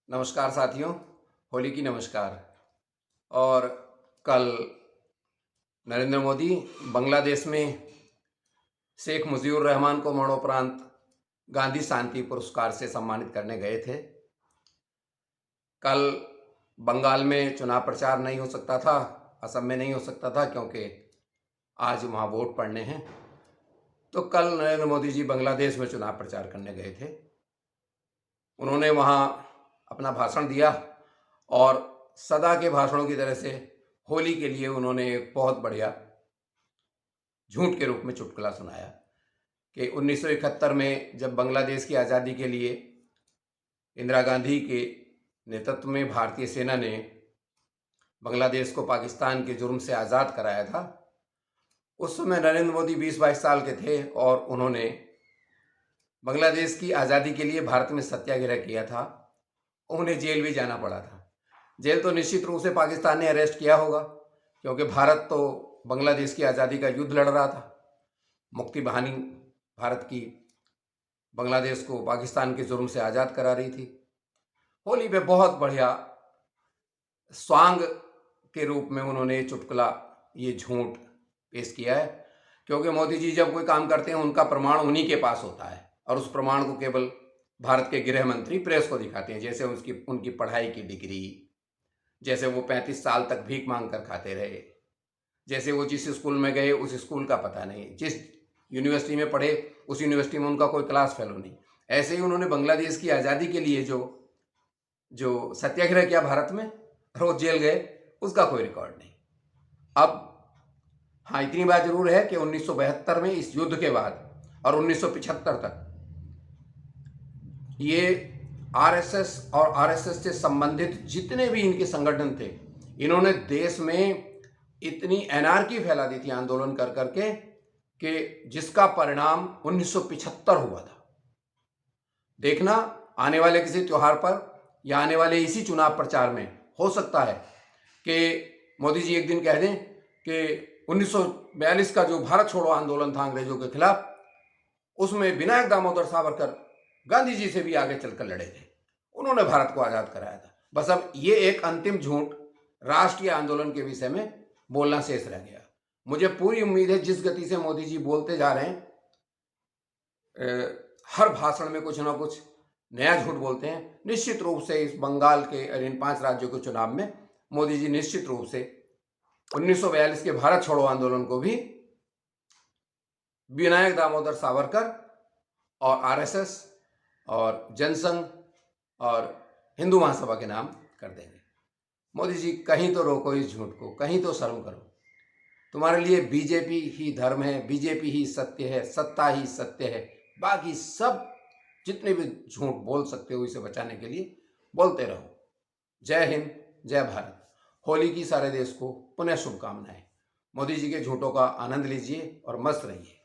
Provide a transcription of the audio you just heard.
नमस्कार साथियों, होली की नमस्कार। और कल नरेंद्र मोदी बांग्लादेश में शेख मुजीबुर रहमान को मरणोपरांत गांधी शांति पुरस्कार से सम्मानित करने गए थे। कल बंगाल में चुनाव प्रचार नहीं हो सकता था, असम में नहीं हो सकता था क्योंकि आज वहाँ वोट पड़ने हैं। तो कल नरेंद्र मोदी जी बांग्लादेश में चुनाव प्रचार करने गए थे। उन्होंने वहाँ अपना भाषण दिया और सदा के भाषणों की तरह से होली के लिए उन्होंने एक बहुत बढ़िया झूठ के रूप में चुटकुला सुनाया कि 1971 में जब बांग्लादेश की आज़ादी के लिए इंदिरा गांधी के नेतृत्व में भारतीय सेना ने बांग्लादेश को पाकिस्तान के जुर्म से आज़ाद कराया था, उस समय नरेंद्र मोदी 20-22 साल के थे और उन्होंने बांग्लादेश की आज़ादी के लिए भारत में सत्याग्रह किया था। उन्हें जेल भी जाना पड़ा था। जेल तो निश्चित रूप से पाकिस्तान ने अरेस्ट किया होगा क्योंकि भारत तो बांग्लादेश की आज़ादी का युद्ध लड़ रहा था। मुक्ति बाहिनी भारत की बांग्लादेश को पाकिस्तान के जुर्म से आज़ाद करा रही थी। होली पे बहुत बढ़िया स्वांग के रूप में उन्होंने चुटकुला ये झूठ पेश किया है क्योंकि मोदी जी जब कोई काम करते हैं उनका प्रमाण उन्हीं के पास होता है और उस प्रमाण को केवल भारत के गृह मंत्री प्रेस को दिखाते हैं। जैसे उनकी पढ़ाई की डिग्री, जैसे वो 35 साल तक भीख मांग कर खाते रहे, जैसे वो जिस स्कूल में गए उस स्कूल का पता नहीं, जिस यूनिवर्सिटी में पढ़े उस यूनिवर्सिटी में उनका कोई क्लास फेलो नहीं। ऐसे ही उन्होंने बांग्लादेश की आज़ादी के लिए जो सत्याग्रह किया भारत में और वो जेल गए, उसका कोई रिकॉर्ड नहीं। अब हाँ, इतनी बात जरूर है कि 1972 में इस युद्ध के बाद और 1975 तक ये आरएसएस और आरएसएस से संबंधित जितने भी इनके संगठन थे, इन्होंने देश में इतनी एनार्की फैला दी थी आंदोलन कर करके कि जिसका परिणाम 1975 हुआ था। देखना आने वाले किसी त्योहार पर या आने वाले इसी चुनाव प्रचार में हो सकता है कि मोदी जी एक दिन कह दें कि 1942 का जो भारत छोड़ो आंदोलन था अंग्रेजों के खिलाफ, उसमें विनायक दामोदर सावरकर गांधी जी से भी आगे चलकर लड़े थे, उन्होंने भारत को आज़ाद कराया था। बस अब ये एक अंतिम झूठ राष्ट्रीय आंदोलन के विषय में बोलना शेष रह गया। मुझे पूरी उम्मीद है जिस गति से मोदी जी बोलते जा रहे हैं, हर भाषण में कुछ ना कुछ नया झूठ बोलते हैं, निश्चित रूप से इस बंगाल के इन 5 राज्यों के चुनाव में मोदी जी निश्चित रूप से 1942 के भारत छोड़ो आंदोलन को भी विनायक दामोदर सावरकर और आरएसएस और जनसंघ और हिंदू महासभा के नाम कर देंगे। मोदी जी कहीं तो रोको इस झूठ को, कहीं तो शर्म करो। तुम्हारे लिए बीजेपी ही धर्म है, बीजेपी ही सत्य है, सत्ता ही सत्य है। बाकी सब जितने भी झूठ बोल सकते हो इसे बचाने के लिए बोलते रहो। जय हिंद, जय भारत। होली की सारे देश को पुनः शुभकामनाएं। मोदी जी के झूठों का आनंद लीजिए और मस्त रहिए।